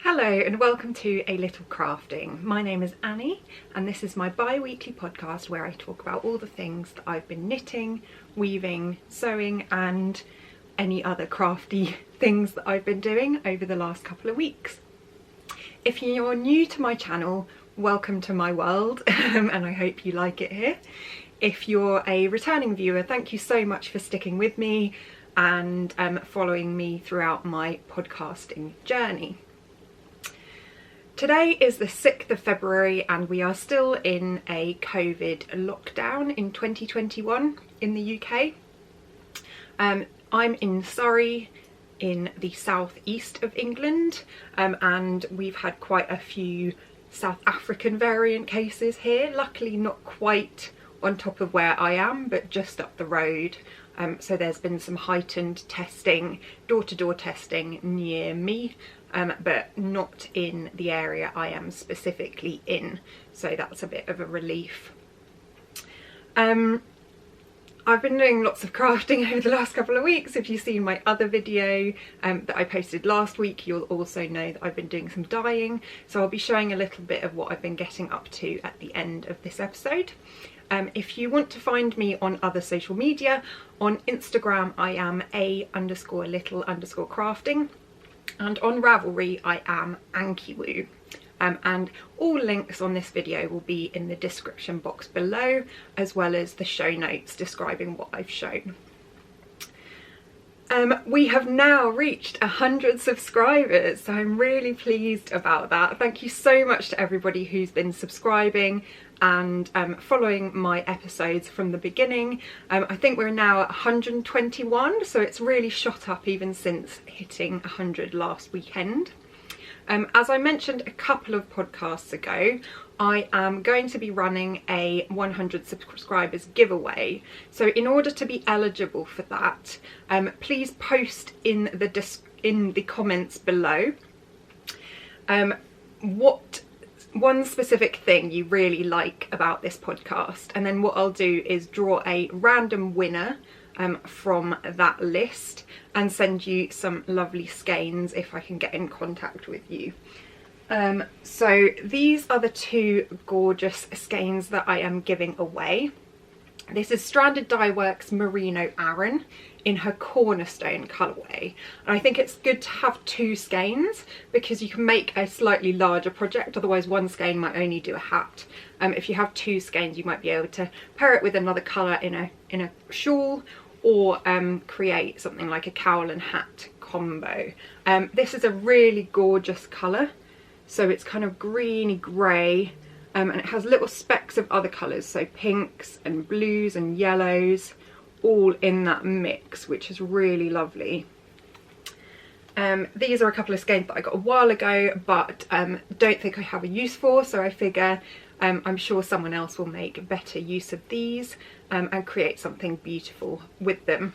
Hello and welcome to A Little Crafting. My name is Annie and this is my bi-weekly podcast where I talk about all the things that I've been knitting, weaving, sewing and any other crafty things that I've been doing over the last couple of weeks. If you're new to my channel, welcome to my world and I hope you like it here. If you're a returning viewer, thank you so much for sticking with me and following me throughout my podcasting journey. Today is the 6th of February and we are still in a COVID lockdown in 2021 in the UK. I'm in Surrey in the southeast of England and we've had quite a few South African variant cases here. Luckily not quite on top of where I am, but just up the road. So there's been some heightened testing, door-to-door testing near me, but not in the area I am specifically in. So that's a bit of a relief. I've been doing lots of crafting over the last couple of weeks. If you've seen my other video that I posted last week, you'll also know that I've been doing some dyeing. So I'll be showing a little bit of what I've been getting up to at the end of this episode. If you want to find me on other social media, on Instagram I am a_little_crafting and on Ravelry I am Ankiwoo. And all links on this video will be in the description box below, as well as the show notes describing what I've shown. We have now reached 100 subscribers, so I'm really pleased about that. Thank you so much to everybody who's been subscribing and following my episodes from the beginning. I think we're now at 121, so it's really shot up even since hitting 100 last weekend. As I mentioned a couple of podcasts ago, I am going to be running a 100 subscribers giveaway. So in order to be eligible for that, please post in the comments below what one specific thing you really like about this podcast, and then what I'll do is draw a random winner from that list and send you some lovely skeins if I can get in contact with you. So these are the two gorgeous skeins that I am giving away. This is Stranded Dye Works Merino Aran in her Cornerstone colourway. And I think it's good to have two skeins because you can make a slightly larger project, otherwise one skein might only do a hat. If you have two skeins you might be able to pair it with another colour in a shawl, or create something like a cowl and hat combo. This is a really gorgeous colour, so it's kind of greeny grey, and it has little specks of other colours, so pinks and blues and yellows, all in that mix, which is really lovely. These are a couple of skeins that I got a while ago, but don't think I have a use for, so I figure I'm sure someone else will make better use of these and create something beautiful with them.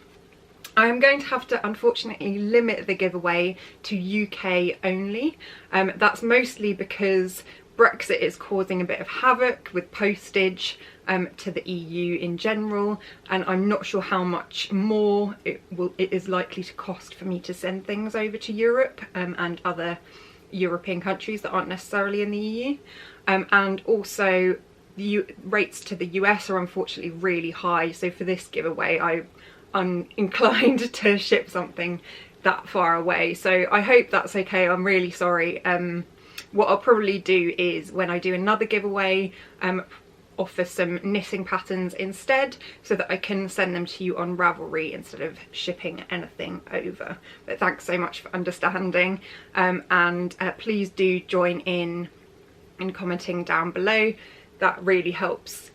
I'm going to have to unfortunately limit the giveaway to UK only. That's mostly because Brexit is causing a bit of havoc with postage to the EU in general, and I'm not sure how much more it is likely to cost for me to send things over to Europe and other European countries that aren't necessarily in the EU. And also the rates to the US are unfortunately really high, so for this giveaway I'm inclined to ship something that far away, so I hope that's okay. I'm really sorry. What I'll probably do is when I do another giveaway, offer some knitting patterns instead so that I can send them to you on Ravelry instead of shipping anything over. But thanks so much for understanding, and please do join in commenting down below. That really helps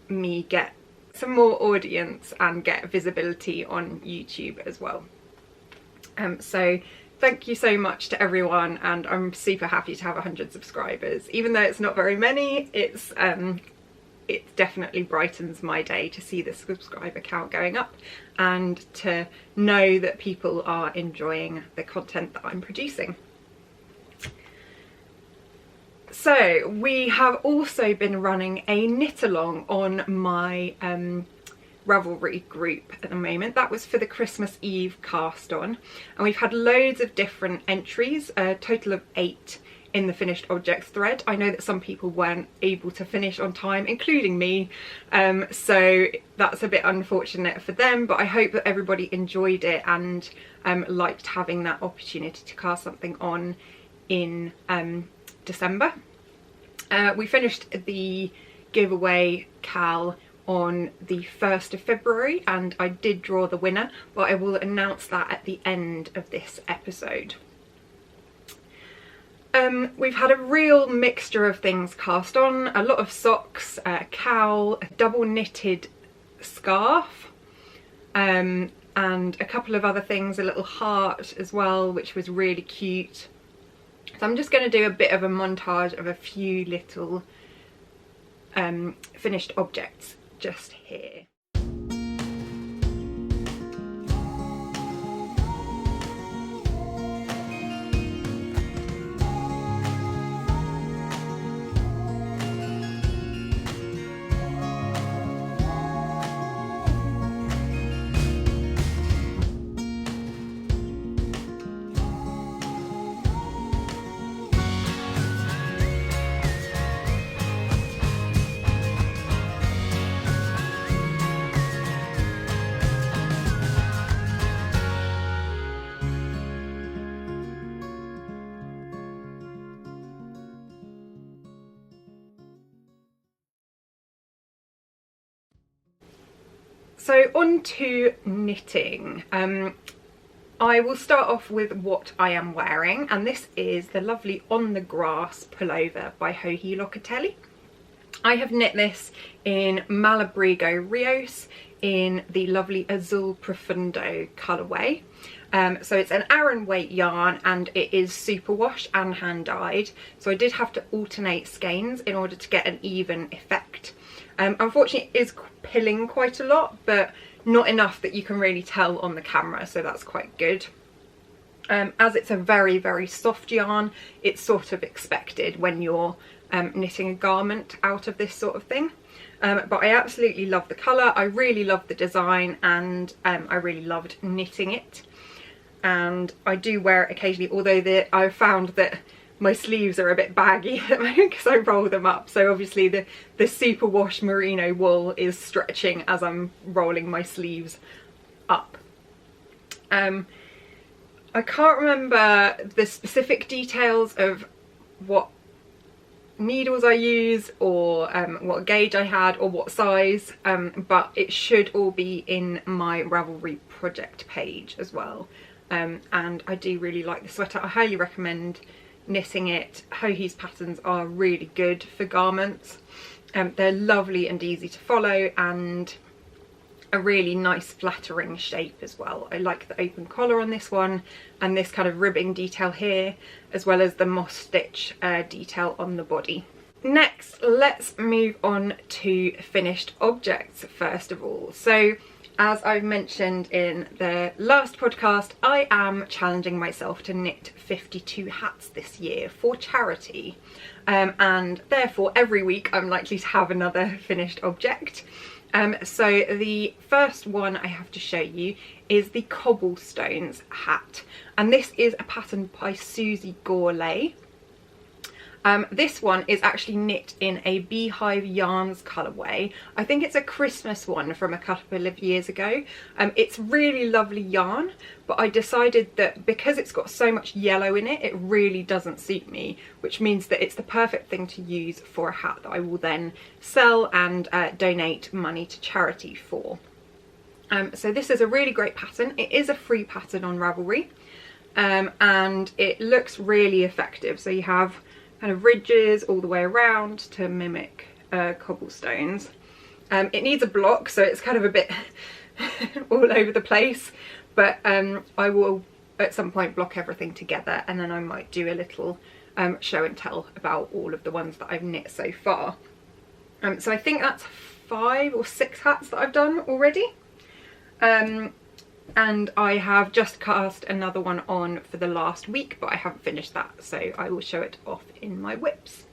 me get some more audience and get visibility on YouTube as well. So thank you so much to everyone, and I'm super happy to have 100 subscribers. Even though it's not very many, it definitely brightens my day to see the subscriber count going up and to know that people are enjoying the content that I'm producing. So we have also been running a knit along on my Ravelry group at the moment. That was for the Christmas Eve cast on, and we've had loads of different entries, a total of 8 in the finished objects thread. I know that some people weren't able to finish on time, including me, so that's a bit unfortunate for them, but I hope that everybody enjoyed it and liked having that opportunity to cast something on in December. We finished the giveaway KAL on the 1st of February, and I did draw the winner, but I will announce that at the end of this episode. We've had a real mixture of things cast on, a lot of socks, a cowl, a double knitted scarf, and a couple of other things, a little heart as well, which was really cute. So I'm just going to do a bit of a montage of a few little finished objects just here. So on to knitting. I will start off with what I am wearing, and this is the lovely On the Grass pullover by Joji Locatelli. I have knit this in Malabrigo Rios in the lovely Azul Profundo colourway. So it's an Aran weight yarn, and it is superwash and hand dyed, so I did have to alternate skeins in order to get an even effect. Unfortunately, it is pilling quite a lot, but not enough that you can really tell on the camera, so that's quite good. As it's a very, very soft yarn, it's sort of expected when you're knitting a garment out of this sort of thing. But I absolutely love the colour, I really love the design, and I really loved knitting it. And I do wear it occasionally, although I've found that my sleeves are a bit baggy at the moment because I roll them up, so obviously the superwash merino wool is stretching as I'm rolling my sleeves up. I can't remember the specific details of what needles I use, or what gauge I had, or what size, but it should all be in my Ravelry project page as well. And I do really like the sweater. I highly recommend knitting it. Joji's patterns are really good for garments. They're lovely and easy to follow, and a really nice flattering shape as well. I like the open collar on this one, and this kind of ribbing detail here, as well as the moss stitch detail on the body. Next, let's move on to finished objects first of all. So as I've mentioned in the last podcast, I am challenging myself to knit 52 hats this year for charity, and therefore every week I'm likely to have another finished object. So the first one I have to show you is the Cobblestones hat, and this is a pattern by Susie Gourlay. This one is actually knit in a Beehive yarns colourway. I think it's a Christmas one from a couple of years ago. It's really lovely yarn, but I decided that because it's got so much yellow in it, it really doesn't suit me, which means that it's the perfect thing to use for a hat that I will then sell and donate money to charity for. So this is a really great pattern. It is a free pattern on Ravelry, and it looks really effective. So you have kind of ridges all the way around to mimic cobblestones. It needs a block, so it's kind of a bit all over the place, but I will at some point block everything together, and then I might do a little show and tell about all of the ones that I've knit so far. So I think that's 5 or 6 hats that I've done already. And I have just cast another one on for the last week, but I haven't finished that, so I will show it off in my whips.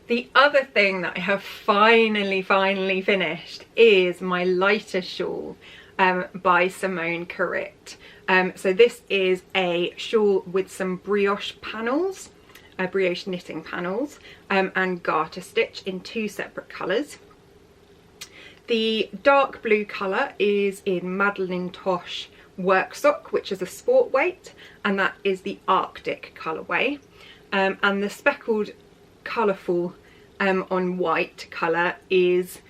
The other thing that I have finally finished is my Lyta shawl by Simone Kereit. So this is a shawl with some brioche panels, brioche knitting panels, and garter stitch in 2 separate colours. The dark blue colour is in Madeline Tosh Work Sock, which is a sport weight, and that is the Arctic colourway. And the speckled colourful on white colour is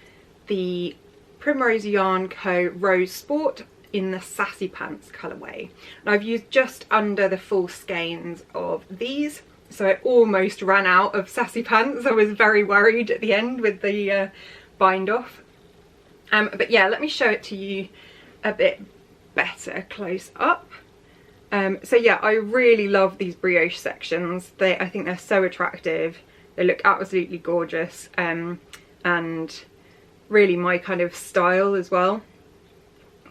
the Primrose Yarn Co Rose Sport in the Sassy Pants colourway. And I've used just under the full skeins of these, so I almost ran out of Sassy Pants. I was very worried at the end with the bind off. But yeah, let me show it to you a bit better close up. So yeah, I really love these brioche sections. I think they're so attractive. They look absolutely gorgeous, and really my kind of style as well.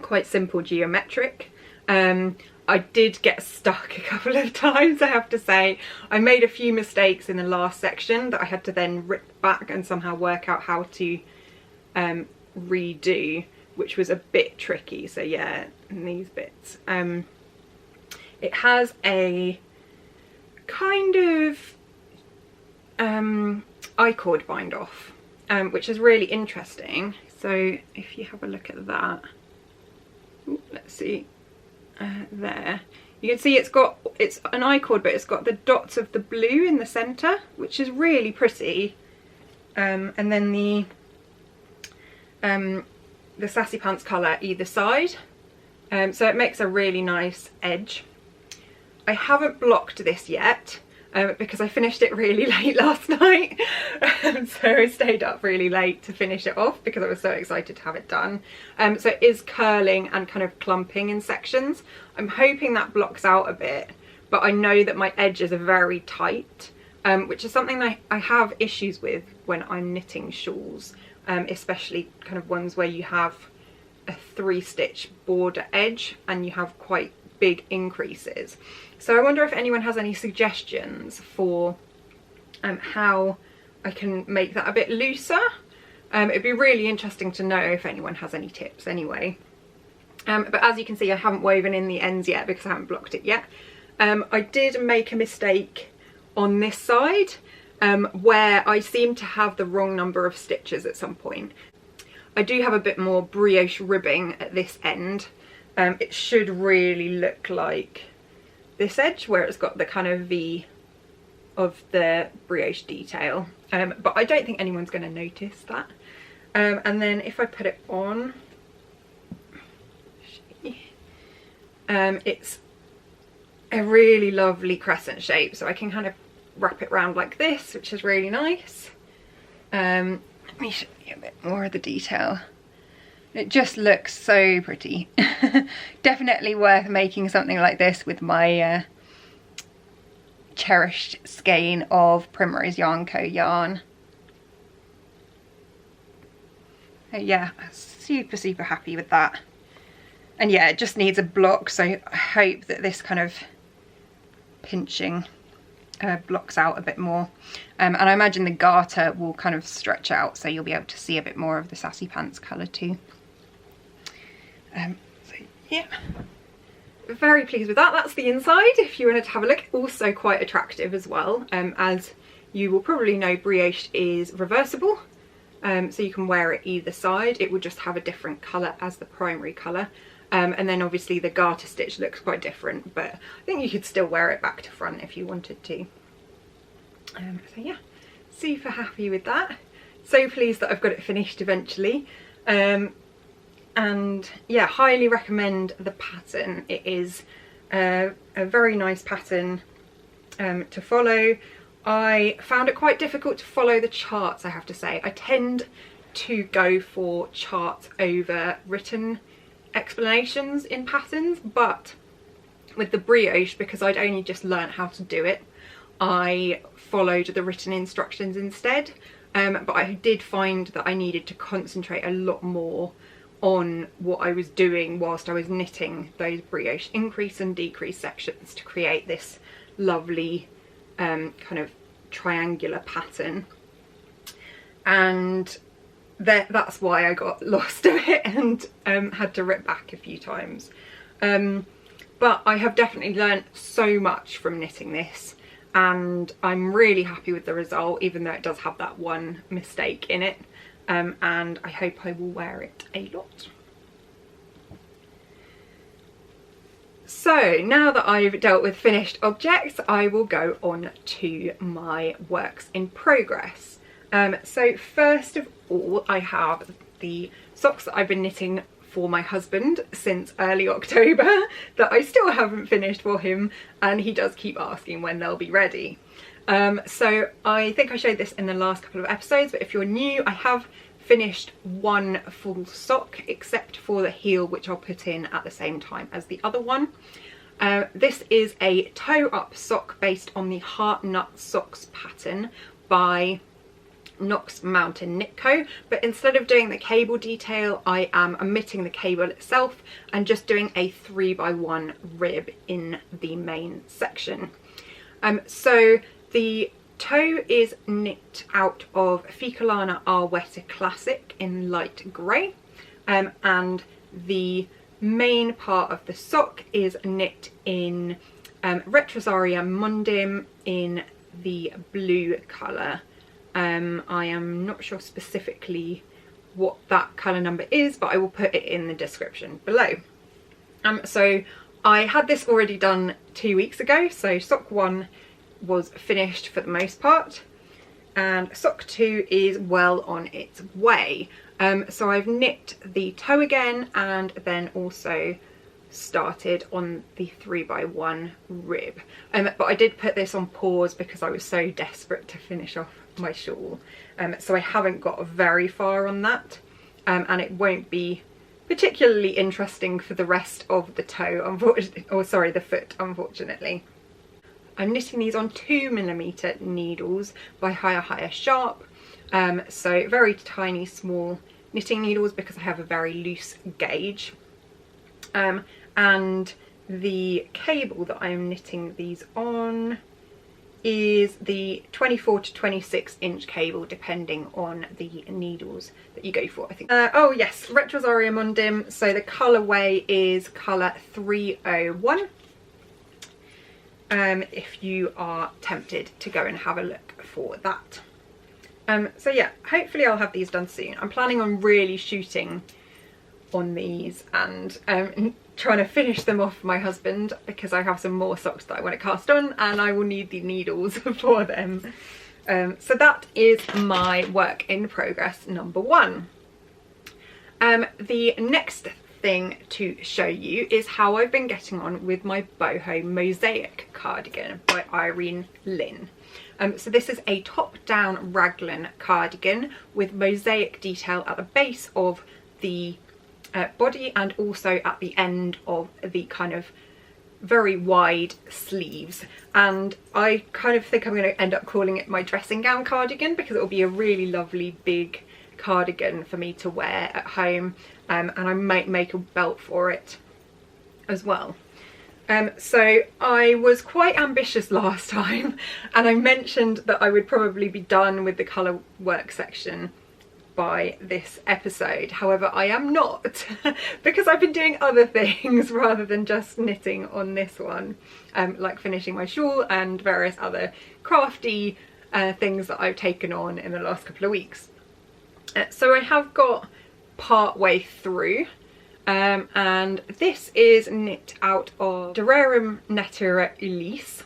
Quite simple, geometric. I did get stuck a couple of times, I have to say. I made a few mistakes in the last section that I had to then rip back and somehow work out how to redo, which was a bit tricky. So yeah, in these bits. It has a kind of I-cord bind off, which is really interesting. So if you have a look at that, ooh, let's see, there you can see it's an I-cord, but it's got the dots of the blue in the centre, which is really pretty, and then the Sassy Pants colour either side, so it makes a really nice edge. I haven't blocked this yet because I finished it really late last night, so I stayed up really late to finish it off because I was so excited to have it done. So it is curling and kind of clumping in sections. I'm hoping that blocks out a bit, but I know that my edges are very tight, which is something that I have issues with when I'm knitting shawls, especially kind of ones where you have a 3-stitch border edge and you have quite big increases. So I wonder if anyone has any suggestions for how I can make that a bit looser. It'd be really interesting to know if anyone has any tips anyway. But as you can see, I haven't woven in the ends yet because I haven't blocked it yet. I did make a mistake on this side where I seem to have the wrong number of stitches at some point. I do have a bit more brioche ribbing at this end. It should really look like this edge where it's got the kind of V of the brioche detail, but I don't think anyone's going to notice that. And then if I put it on, it's a really lovely crescent shape, so I can kind of wrap it round like this, which is really nice. Let me show you a bit more of the detail. It just looks so pretty. Definitely worth making something like this with my cherished skein of Primrose Yarn Co yarn. Yeah, super happy with that. And yeah, it just needs a block, so I hope that this kind of pinching blocks out a bit more. And I imagine the garter will kind of stretch out, so you'll be able to see a bit more of the Sassy Pants colour too. So yeah, very pleased with that. That's the inside if you wanted to have a look. Also quite attractive as well. As you will probably know, brioche is reversible, so you can wear it either side. It will just have a different colour as the primary colour, and then obviously the garter stitch looks quite different, but I think you could still wear it back to front if you wanted to. So yeah, super happy with that. So pleased that I've got it finished eventually. And yeah, highly recommend the pattern. It is a very nice pattern to follow. I found it quite difficult to follow the charts, I have to say. I tend to go for charts over written explanations in patterns, but with the brioche, because I'd only just learnt how to do it, I followed the written instructions instead. But I did find that I needed to concentrate a lot more on what I was doing whilst I was knitting those brioche increase and decrease sections to create this lovely kind of triangular pattern. and that's why I got lost a bit and had to rip back a few times. But I have definitely learned so much from knitting this, and I'm really happy with the result, even though it does have that one mistake in it, and I hope I will wear it a lot. So now that I've dealt with finished objects, I will go on to my works in progress. So first of all, I have the socks that I've been knitting for my husband since early October that I still haven't finished for him, and he does keep asking when they'll be ready. So I think I showed this in the last couple of episodes, but if you're new, I have finished one full sock except for the heel, which I'll put in at the same time as the other one. This is a toe up sock based on the Heart Nut Socks pattern by Knox Mountain Knit Co, but instead of doing the cable detail, I am omitting the cable itself and just doing a 3x1 rib in the main section. So the toe is knit out of Filcolana Arwetta Classic in light grey, and the main part of the sock is knit in Retrosaria Mondim in the blue colour. I am not sure specifically what that colour number is, but I will put it in the description below. So I had this already done 2 weeks ago, so sock 1 was finished for the most part, and sock 2 is well on its way. So I've knit the toe again, and then also started on the 3x1 rib. But I did put this on pause because I was so desperate to finish off my shawl, so I haven't got very far on that, and it won't be particularly interesting for the rest of the toe, unfortunately, or sorry, the foot, unfortunately. I'm knitting these on 2mm needles by Higher Sharp, so very tiny small knitting needles because I have a very loose gauge, and the cable that I'm knitting these on is the 24 to 26 inch cable, depending on the needles that you go for, I think. Oh yes, Retrosaria Mondim, so the colourway is colour 301, if you are tempted to go and have a look for that. So yeah, hopefully I'll have these done soon. I'm planning on really shooting on these and trying to finish them off for my husband, because I have some more socks that I want to cast on and I will need the needles for them. So that is my work in progress number 1. The next thing to show you is how I've been getting on with my Boho Mosaic cardigan by Irene Lynn. So this is a top-down raglan cardigan with mosaic detail at the base of the body and also at the end of the kind of very wide sleeves, and I kind of think I'm going to end up calling it my dressing gown cardigan because it will be a really lovely big cardigan for me to wear at home, and I might make a belt for it as well. So I was quite ambitious last time and I mentioned that I would probably be done with the colour work section by this episode. However, I am not because I've been doing other things rather than just knitting on this one, like finishing my shawl and various other crafty things that I've taken on in the last couple of weeks. So I have got part way through, and this is knit out of Durarum Natura Elise.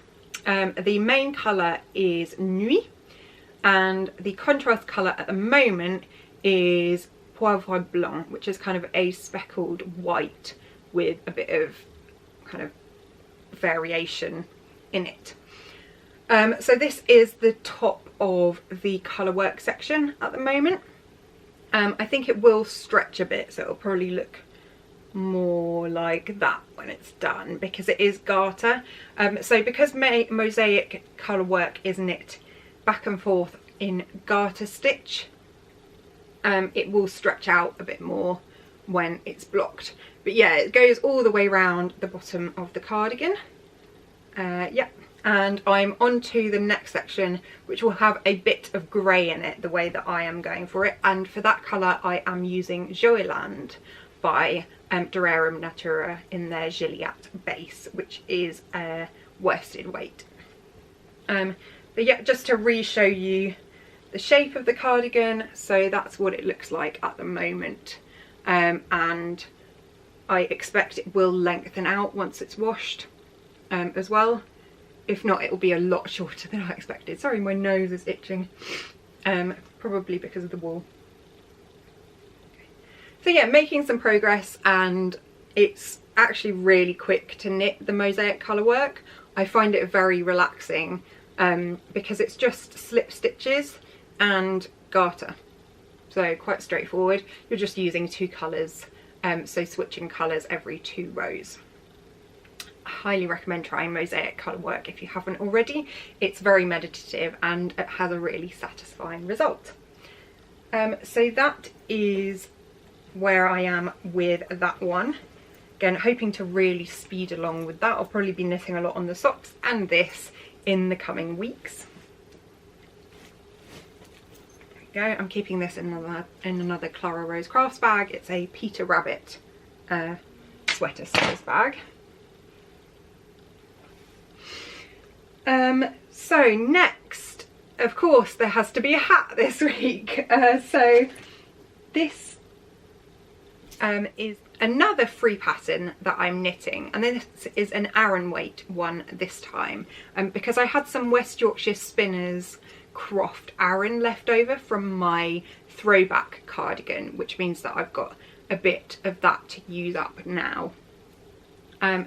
The main colour is Nuit, and the contrast colour at the moment is Poivre Blanc, which is kind of a speckled white with a bit of kind of variation in it. So this is the top of the colour work section at the moment. I think it will stretch a bit, so it'll probably look more like that when it's done because it is garter. So because mosaic colour work is knit back and forth in garter stitch, it will stretch out a bit more when it's blocked. But yeah, it goes all the way around the bottom of the cardigan. Yeah, And I'm on to the next section, which will have a bit of grey in it, the way that I am going for it. And for that colour, I am using Goland by Durarium Natura in their Gilliatt base, which is a worsted weight. But yeah, just to re-show you the shape of the cardigan, so that's what it looks like at the moment. And I expect it will lengthen out once it's washed as well. If not, it will be a lot shorter than I expected. Sorry, my nose is itching, probably because of the wool. So yeah, making some progress, and it's actually really quick to knit the Mosaic colour work. I find it very relaxing because it's just slip stitches and garter. So quite straightforward. You're just using 2 colours, so switching colours every 2 rows. I highly recommend trying Mosaic colour work if you haven't already. It's very meditative and it has a really satisfying result. So that is where I am with that one. Again, hoping to really speed along with that. I'll probably be knitting a lot on the socks and this in the coming weeks. There we go. I'm keeping this in another Clara Rose Crafts bag. It's a Peter Rabbit sweater size bag. So next, of course, there has to be a hat this week. So this is another free pattern that I'm knitting, and this is an Aran weight one this time, because I had some West Yorkshire Spinners Croft Aran left over from my throwback cardigan, which means that I've got a bit of that to use up now.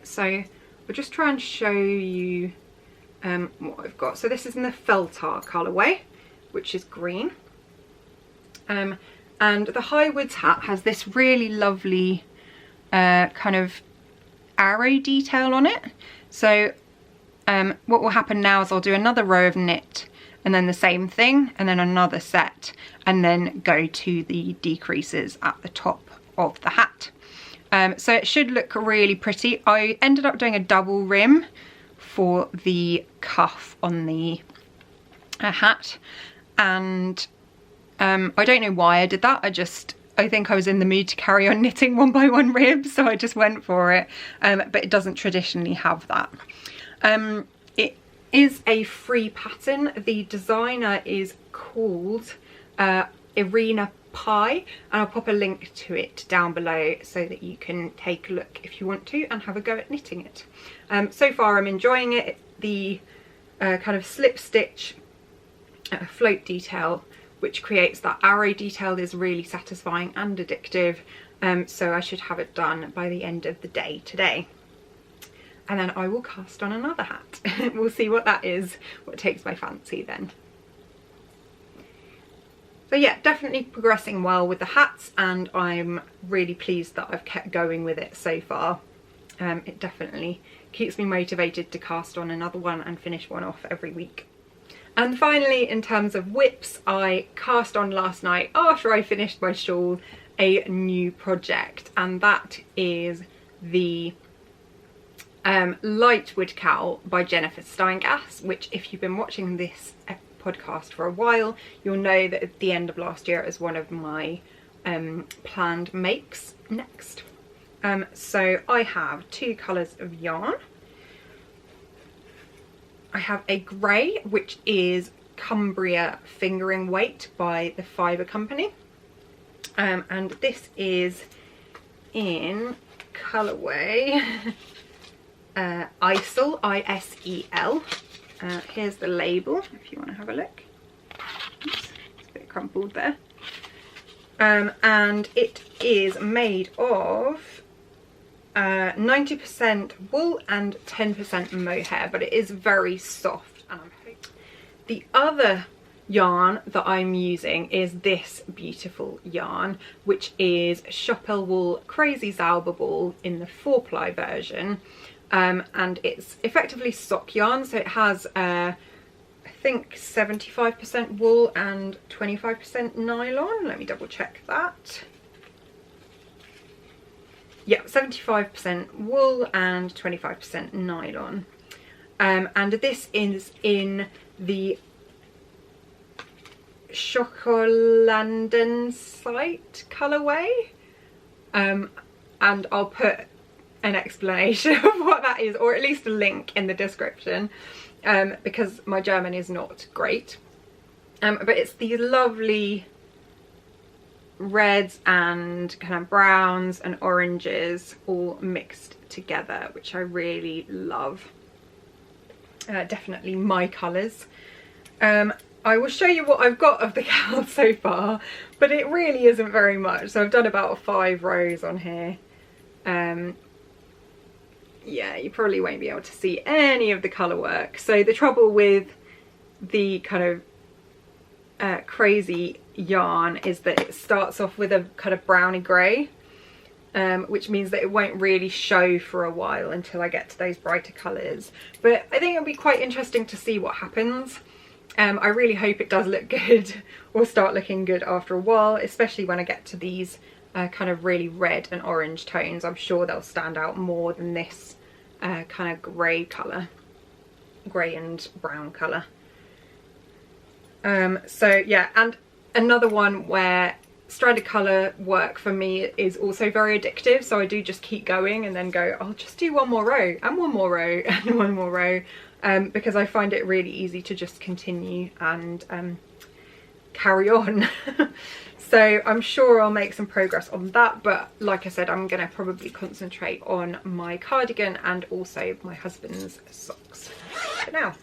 So I'll just try and show you what I've got. So this is in the Feltar colourway, which is green. And the Highwoods hat has this really lovely kind of arrow detail on it. So what will happen now is I'll do another row of knit and then the same thing and then another set, and then go to the decreases at the top of the hat. So it should look really pretty. I ended up doing a double rim for the cuff on the hat, and I don't know why I did that. I think I was in the mood to carry on knitting 1x1 ribs, so I just went for it, but it doesn't traditionally have that. It is a free pattern. The designer is called Irene Pie, and I'll pop a link to it down below so that you can take a look if you want to and have a go at knitting it. So far I'm enjoying it. The kind of slip stitch float detail, which creates that arrow detail, is really satisfying and addictive. So I should have it done by the end of the day today. And then I will cast on another hat. We'll see what that is, what takes my fancy then. So yeah, definitely progressing well with the hats, and I'm really pleased that I've kept going with it so far. It definitely keeps me motivated to cast on another one and finish one off every week. And finally, in terms of whips, I cast on last night after I finished my shawl a new project, and that is the Lightwood Cowl by Jennifer Steingass, which, if you've been watching this podcast for a while, you'll know that at the end of last year it was one of my planned makes next. So I have 2 colours of yarn. I have a grey, which is Cumbria Fingering Weight by the Fibre Company, and this is in colourway Isel, I-S-E-L. Here's the label if you want to have a look. Oops, it's a bit crumpled there. And it is made of 90% wool and 10% mohair, but it is very soft. And the other yarn that I'm using is this beautiful yarn, which is Chopel Wool Crazy Zauber Ball in the 4-ply version. And it's effectively sock yarn, so it has I think 75% wool and 25% nylon. Let me double check that. Yeah, 75% wool and 25% nylon. and this is in the Chocolandensite colourway, and I'll put an explanation of what that is, or at least a link in the description, because my German is not great. But it's these lovely reds and kind of browns and oranges all mixed together, which I really love. Definitely my colours. I will show you what I've got of the KAL so far, but it really isn't very much. So I've done about 5 rows on here. Yeah, you probably won't be able to see any of the colour work. So the trouble with the kind of crazy yarn is that it starts off with a kind of browny grey, which means that it won't really show for a while until I get to those brighter colours. But I think it'll be quite interesting to see what happens. I really hope it does look good, or start looking good after a while, especially when I get to these kind of really red and orange tones. I'm sure they'll stand out more than this kind of grey colour, grey and brown colour. So yeah, and another one where stranded colour work for me is also very addictive, so I do just keep going and then go, I'll just do one more row and one more row and one more row, because I find it really easy to just continue and carry on. So I'm sure I'll make some progress on that, but like I said, I'm going to probably concentrate on my cardigan and also my husband's socks for now.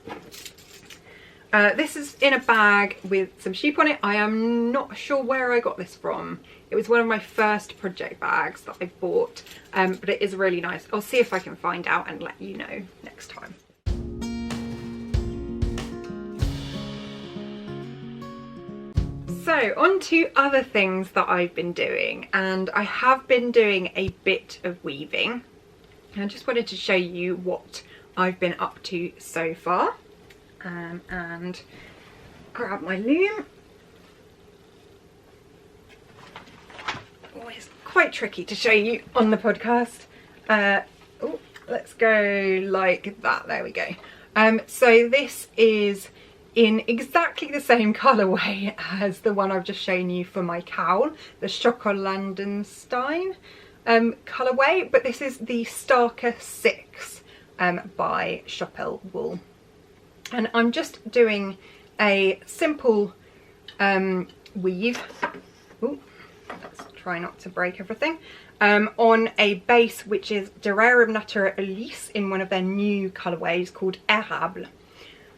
This is in a bag with some sheep on it. I am not sure where I got this from. It was one of my first project bags that I bought, but it is really nice. I'll see if I can find out and let you know next time. So on to other things that I've been doing, and I have been doing a bit of weaving. I just wanted to show you what I've been up to so far. And grab my loom. Oh, it's quite tricky to show you on the podcast. Oh, let's go like that. There we go. So this is in exactly the same colourway as the one I've just shown you for my KAL, the Chocolandensite colourway, but this is the Starker 6 by Chopel Wool. And I'm just doing a simple weave. Ooh, let's try not to break everything. On a base which is Derarium Natura Elise in one of their new colourways called Érable.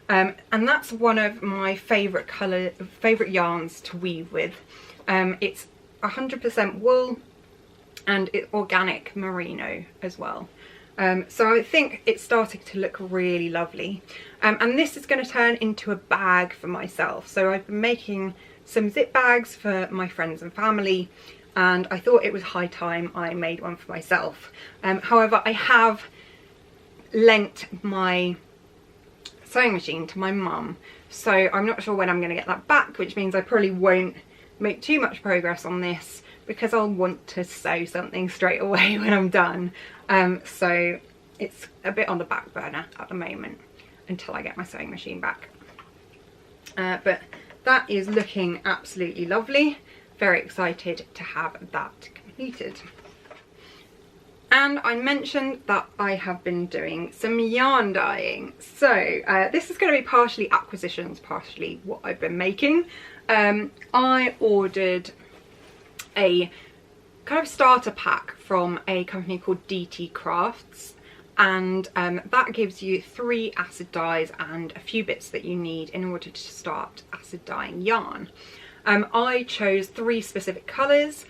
And that's one of my favourite yarns to weave with. It's 100% wool and it's organic merino as well. So I think it's starting to look really lovely. And this is going to turn into a bag for myself. So I've been making some zip bags for my friends and family, and I thought it was high time I made one for myself. However, I have lent my sewing machine to my mum, so I'm not sure when I'm going to get that back, which means I probably won't make too much progress on this because I'll want to sew something straight away when I'm done. So it's a bit on the back burner at the moment until I get my sewing machine back. But that is looking absolutely lovely. Very excited to have that completed. And I mentioned that I have been doing some yarn dyeing. So this is going to be partially acquisitions, partially what I've been making. I ordered a kind of starter pack from a company called DT Crafts, and that gives you 3 acid dyes and a few bits that you need in order to start acid dyeing yarn. I chose 3 specific colours,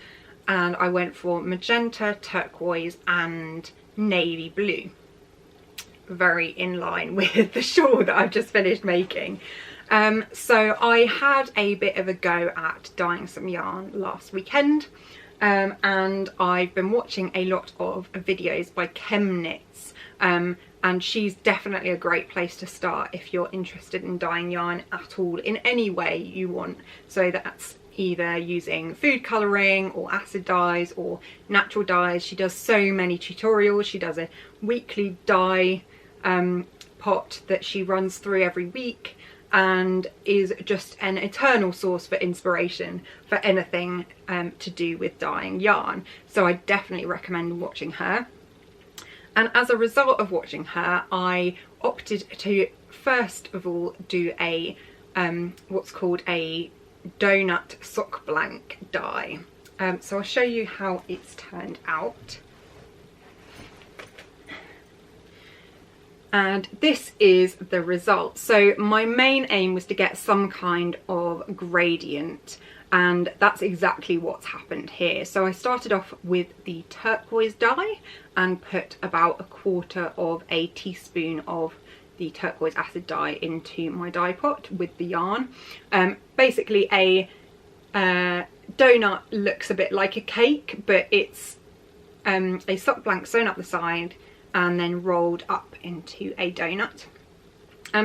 and I went for magenta, turquoise and navy blue. Very in line with the shawl that I've just finished making. So I had a bit of a go at dyeing some yarn last weekend, and I've been watching a lot of videos by Chemknits, and she's definitely a great place to start if you're interested in dyeing yarn at all in any way you want. So that's either using food colouring or acid dyes or natural dyes. She does so many tutorials. She does a weekly dye pot that she runs through every week, and is just an eternal source for inspiration for anything to do with dyeing yarn. So I definitely recommend watching her. And as a result of watching her, I opted to first of all do a what's called a donut sock blank dye. So I'll show you how it's turned out. And this is the result. So my main aim was to get some kind of gradient, and that's exactly what's happened here. So I started off with the turquoise dye and put about 1/4 of a teaspoon of the turquoise acid dye into my dye pot with the yarn. Basically a donut looks a bit like a cake, but it's a sock blank sewn up the side and then rolled up into a donut.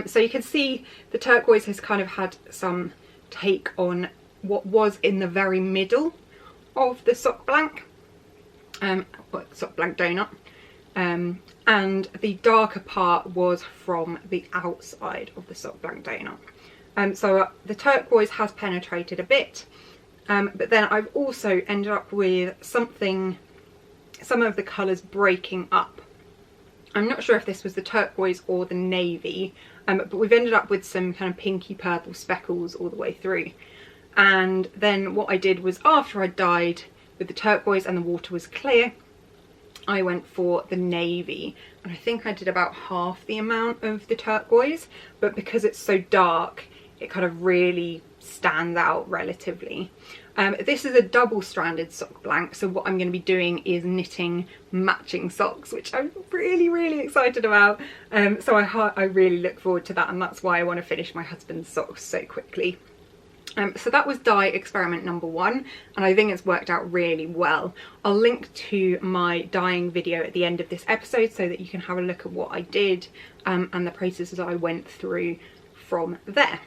So you can see the turquoise has kind of had some take on what was in the very middle of the sock blank donut, and the darker part was from the outside of the sock blank donut. So the turquoise has penetrated a bit, but then I've also ended up with some of the colours breaking up. I'm not sure if this was the turquoise or the navy, but we've ended up with some kind of pinky purple speckles all the way through. And then what I did was, after I dyed with the turquoise and the water was clear, I went for the navy, and I think I did about half the amount of the turquoise, but because it's so dark it kind of really stands out relatively. This is a double-stranded sock blank, so what I'm going to be doing is knitting matching socks, which I'm really excited about. So I really look forward to that, and that's why I want to finish my husband's socks so quickly. So that was dye experiment number 1, and I think it's worked out really well. I'll link to my dyeing video at the end of this episode so that you can have a look at what I did and the processes I went through from there.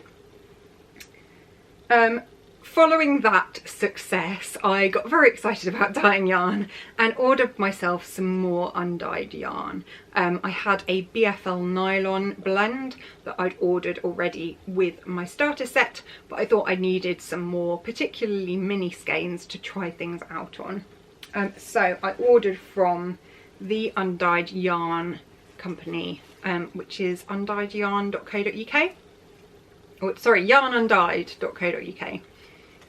Following that success, I got very excited about dyeing yarn and ordered myself some more undyed yarn. I had a BFL nylon blend that I'd ordered already with my starter set, but I thought I needed some more, particularly mini skeins, to try things out on. So I ordered from the Undyed Yarn company, which is undyedyarn.co.uk. Oh, sorry, yarnundyed.co.uk.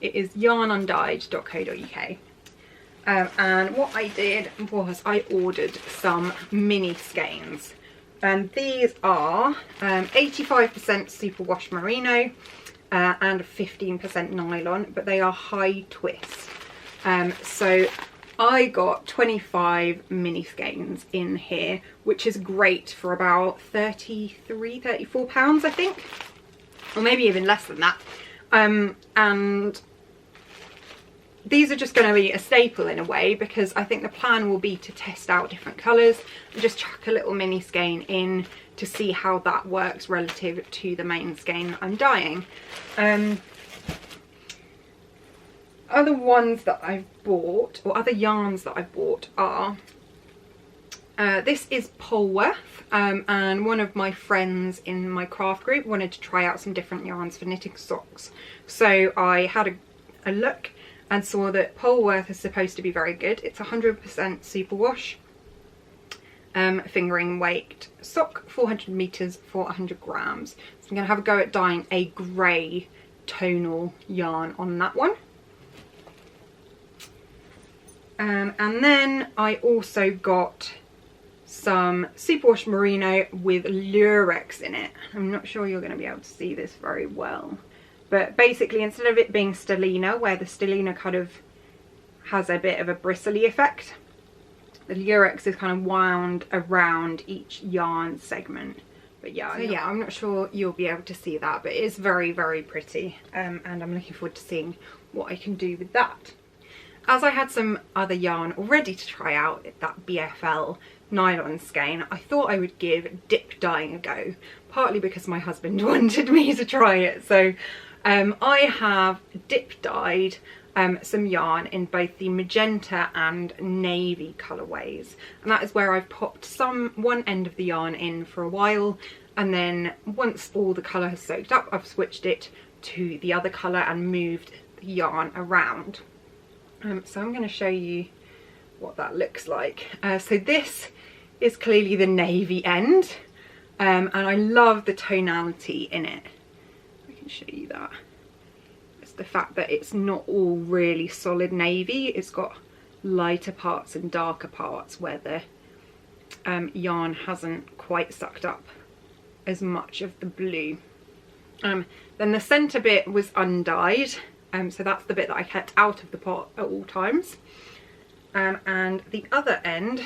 It is yarnundyed.co.uk. And what I did was I ordered some mini skeins, and these are 85% superwash merino and 15% nylon, but they are high twist. So I got 25 mini skeins in here, which is great for about £34, I think, or maybe even less than that. And these are just going to be a staple in a way, because I think the plan will be to test out different colours and just chuck a little mini skein in to see how that works relative to the main skein I'm dyeing. Other ones that I've bought, or other yarns that I've bought, are this is Poivre, and one of my friends in my craft group wanted to try out some different yarns for knitting socks, so I had a look and saw that Poivre is supposed to be very good. It's 100% superwash, fingering weight sock, 400 meters for 100 grams. So I'm going to have a go at dyeing a grey tonal yarn on that one. And then I also got some superwash merino with lurex in it. I'm not sure you're going to be able to see this very well, but basically, instead of it being stellina, where the stellina kind of has a bit of a bristly effect, the lurex is kind of wound around each yarn segment. But yeah, so yeah, I'm not sure you'll be able to see that, but it is very pretty, and I'm looking forward to seeing what I can do with that. As I had some other yarn already to try out, that BFL nylon skein, I thought I would give dip dyeing a go, partly because my husband wanted me to try it. So I have dip dyed some yarn in both the magenta and navy colourways, and that is where I've popped one end of the yarn in for a while, and then once all the colour has soaked up, I've switched it to the other colour and moved the yarn around. So I'm going to show you what that looks like. So this is clearly the navy end, and I love the tonality in it. I can show you that. It's the fact that it's not all really solid navy. It's got lighter parts and darker parts where the yarn hasn't quite sucked up as much of the blue. Then the centre bit was undyed, so that's the bit that I kept out of the pot at all times. And the other end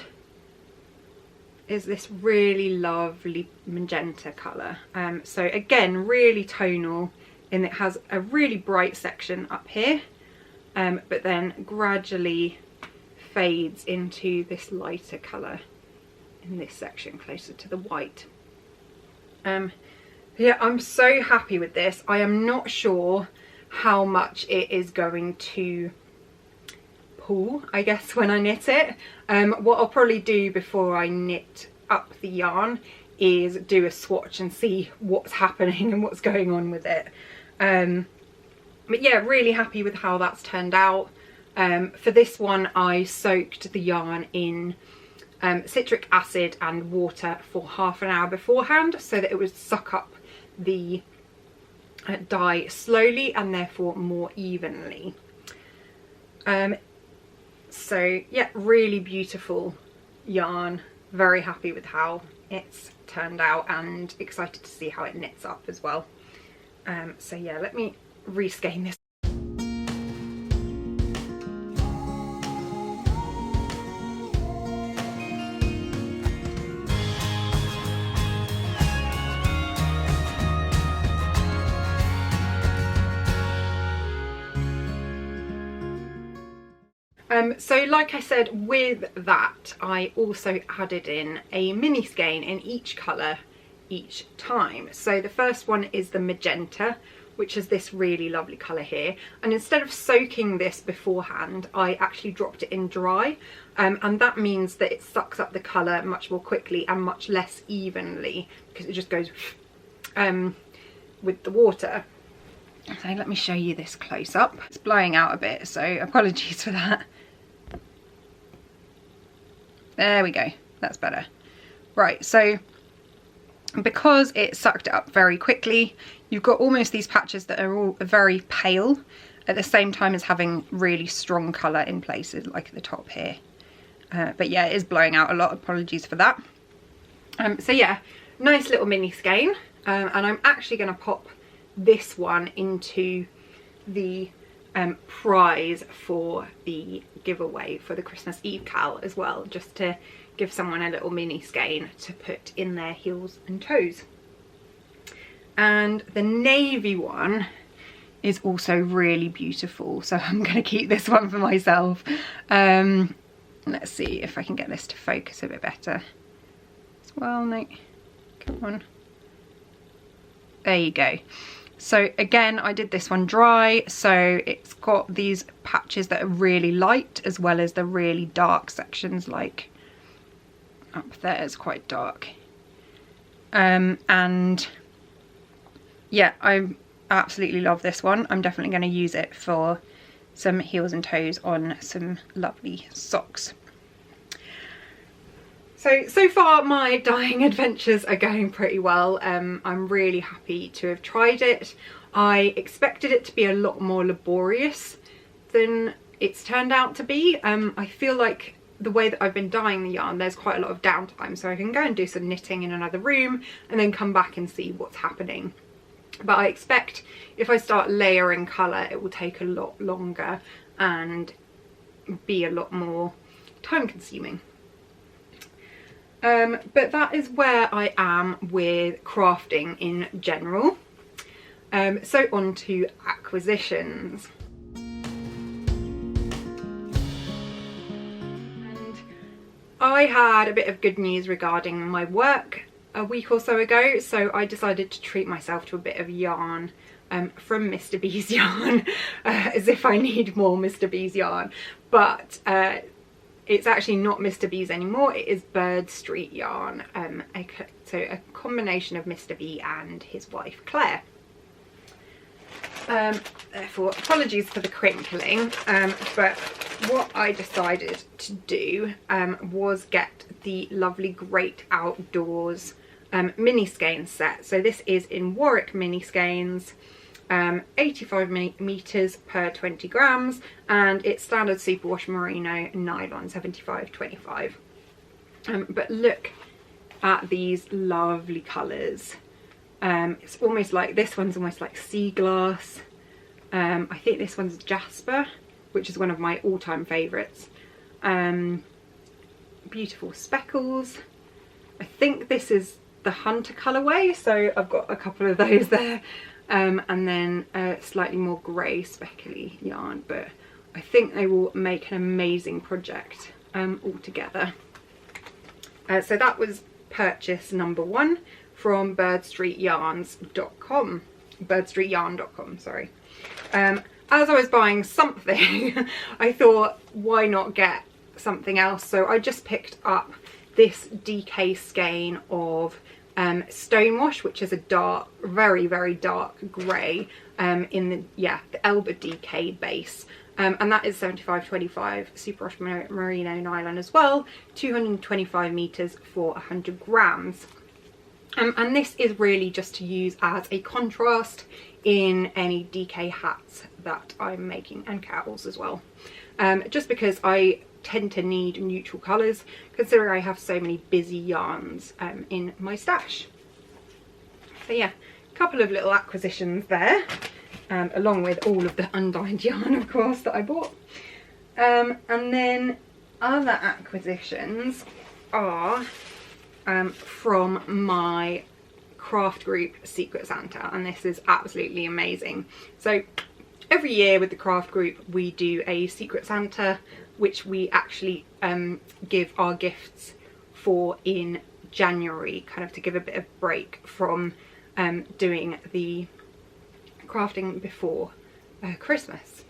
is this really lovely magenta colour. So again, really tonal, and it has a really bright section up here, but then gradually fades into this lighter colour in this section closer to the white. Yeah, I'm so happy with this. I am not sure how much it is going to pull, I guess, when I knit it. What I'll probably do before I knit up the yarn is do a swatch and see what's happening and what's going on with it. But yeah, really happy with how that's turned out. For this one I soaked the yarn in citric acid and water for half an hour beforehand, so that it would suck up the dye slowly and therefore more evenly. So yeah, really beautiful yarn, very happy with how it's turned out and excited to see how it knits up as well. So yeah, let me reskein this. So like I said, with that I also added in a mini skein in each colour each time. So the first one is the magenta, which is this really lovely colour here, and instead of soaking this beforehand I actually dropped it in dry, and that means that it sucks up the colour much more quickly and much less evenly because it just goes with the water. So let me show you this close up. It's blowing out a bit, so apologies for that. There we go, that's better. Right, so because it sucked it up very quickly, you've got almost these patches that are all very pale at the same time as having really strong colour in places, like at the top here. But yeah, it is blowing out a lot, apologies for that. So yeah, nice little mini skein, and I'm actually going to pop this one into the prize for the giveaway for the Christmas Eve KAL as well, just to give someone a little mini skein to put in their heels and toes. And the navy one is also really beautiful, so I'm going to keep this one for myself. Let's see if I can get this to focus a bit better as well. No, come on, there you go. So again, I did this one dry, so it's got these patches that are really light as well as the really dark sections, like up there is quite dark. And yeah, I absolutely love this one. I'm definitely going to use it for some heels and toes on some lovely socks. So far my dyeing adventures are going pretty well. I'm really happy to have tried it. I expected it to be a lot more laborious than it's turned out to be. I feel like the way that I've been dyeing the yarn, there's quite a lot of downtime, so I can go and do some knitting in another room and then come back and see what's happening. But I expect if I start layering colour, it will take a lot longer and be a lot more time consuming. But that is where I am with crafting in general. So on to acquisitions. And I had a bit of good news regarding my work a week or so ago, so I decided to treat myself to a bit of yarn from Mr. B's yarn, as if I need more Mr. B's yarn, but it's actually not Mr. B's anymore, it is Bird Street yarn, so a combination of Mr. B and his wife Claire. Therefore, apologies for the crinkling, but what I decided to do was get the lovely Great Outdoors mini skein set. So this is in Warwick mini skeins, 85 meters per 20 grams, and it's standard superwash merino nylon 75/25. But look at these lovely colours. It's almost like, this one's almost like sea glass. I think this one's jasper, which is one of my all-time favourites. Beautiful speckles. I think this is the Hunter colourway, so I've got a couple of those there. And then a slightly more grey speckly yarn, but I think they will make an amazing project all together. So that was purchase number 1 from birdstreetyarns.com. birdstreetyarn.com, sorry. As I was buying something, I thought, why not get something else? So I just picked up this DK skein of Stonewash, which is a dark, very, very dark grey in the Elba DK base. And that is 75/25 superwash merino nylon as well, 225 meters for 100 grams. And this is really just to use as a contrast in any DK hats that I'm making, and cowls as well. Just because I tend to need neutral colours, considering I have so many busy yarns in my stash. So yeah, a couple of little acquisitions there, along with all of the undyed yarn, of course, that I bought. And then other acquisitions are from my craft group Secret Santa, and this is absolutely amazing. So every year with the craft group we do a Secret Santa, which we actually give our gifts for in January, kind of to give a bit of break from doing the crafting before Christmas.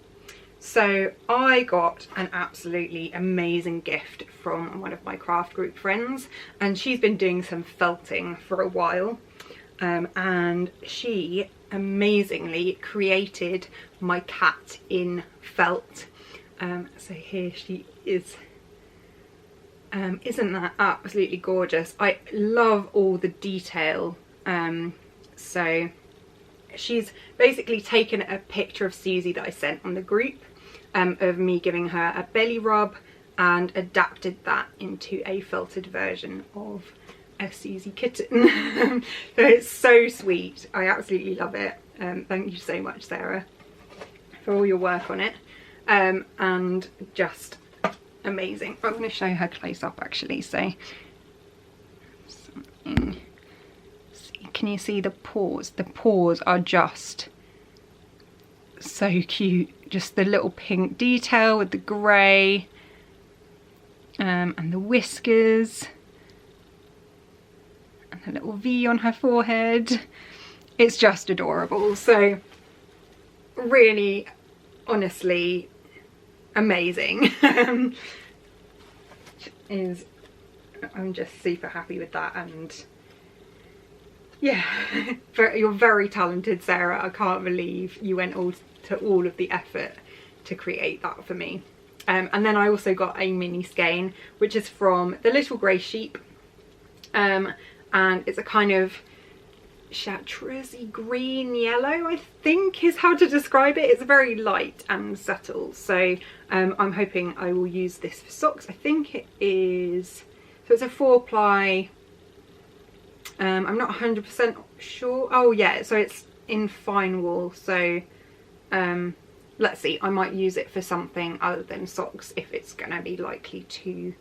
So I got an absolutely amazing gift from one of my craft group friends, and she's been doing some felting for a while, and she amazingly created my cat in felt. So here she is. Isn't that absolutely gorgeous? I love all the detail. So she's basically taken a picture of Susie that I sent on the group, of me giving her a belly rub, and adapted that into a felted version of a Susie kitten. So it's so sweet. I absolutely love it. Thank you so much, Sarah, for all your work on it. And just amazing. I'm going to show her close up actually. So something. See, can you see the paws? The paws are just so cute. Just the little pink detail with the grey, and the whiskers, and the little V on her forehead. It's just adorable. So really, honestly, amazing. I'm just super happy with that, and yeah, you're very talented, Sarah. I can't believe you went to all of the effort to create that for me. And then I also got a mini skein, which is from the Little Grey Sheep, and it's a kind of chartreusey green yellow, I think is how to describe it. It's very light and subtle, so I'm hoping I will use this for socks. I think it is, so it's a 4-ply, I'm not 100% sure. Oh yeah, so it's in fine wool, so let's see, I might use it for something other than socks if it's gonna be likely to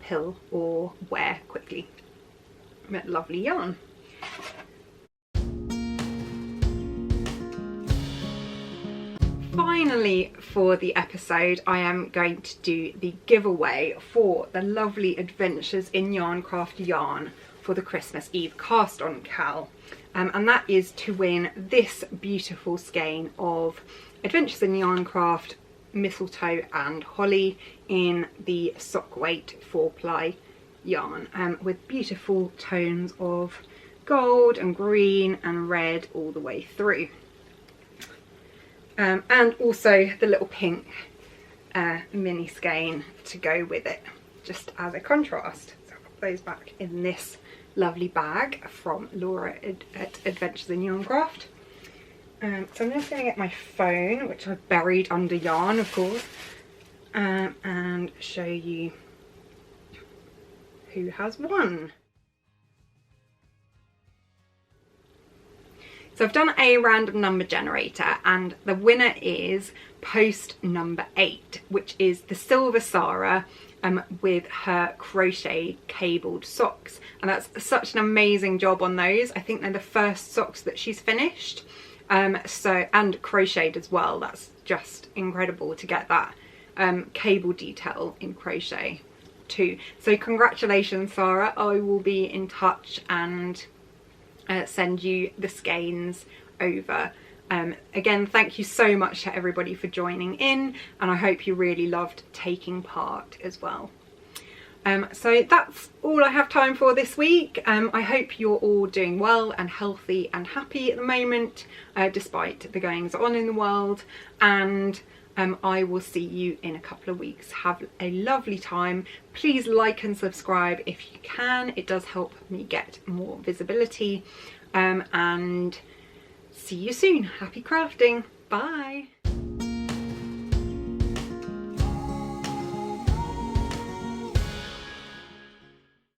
pill or wear quickly. But lovely yarn. Finally, for the episode, I am going to do the giveaway for the lovely Adventures in Yarncraft yarn for the Christmas Eve cast on KAL, and that is to win this beautiful skein of Adventures in Yarncraft mistletoe and holly in the sock weight 4-ply yarn, with beautiful tones of gold and green and red all the way through, and also the little pink mini skein to go with it, just as a contrast. So I'll put those back in this lovely bag from Laura at Adventures in Yarncraft. So I'm just going to get my phone, which I've buried under yarn, of course, and show you who has won. So I've done a random number generator, and the winner is post number 8, which is the Silver Sarah with her crochet cabled socks, and that's such an amazing job on those. I think they're the first socks that she's finished, and crocheted as well. That's just incredible to get that cable detail in crochet too. So congratulations, Sarah. I will be in touch and send you the skeins over. Again, thank you so much to everybody for joining in, and I hope you really loved taking part as well. So that's all I have time for this week. I hope you're all doing well and healthy and happy at the moment, despite the goings on in the world, and I will see you in a couple of weeks. Have a lovely time. Please like and subscribe if you can. It does help me get more visibility, and see you soon. Happy crafting. Bye.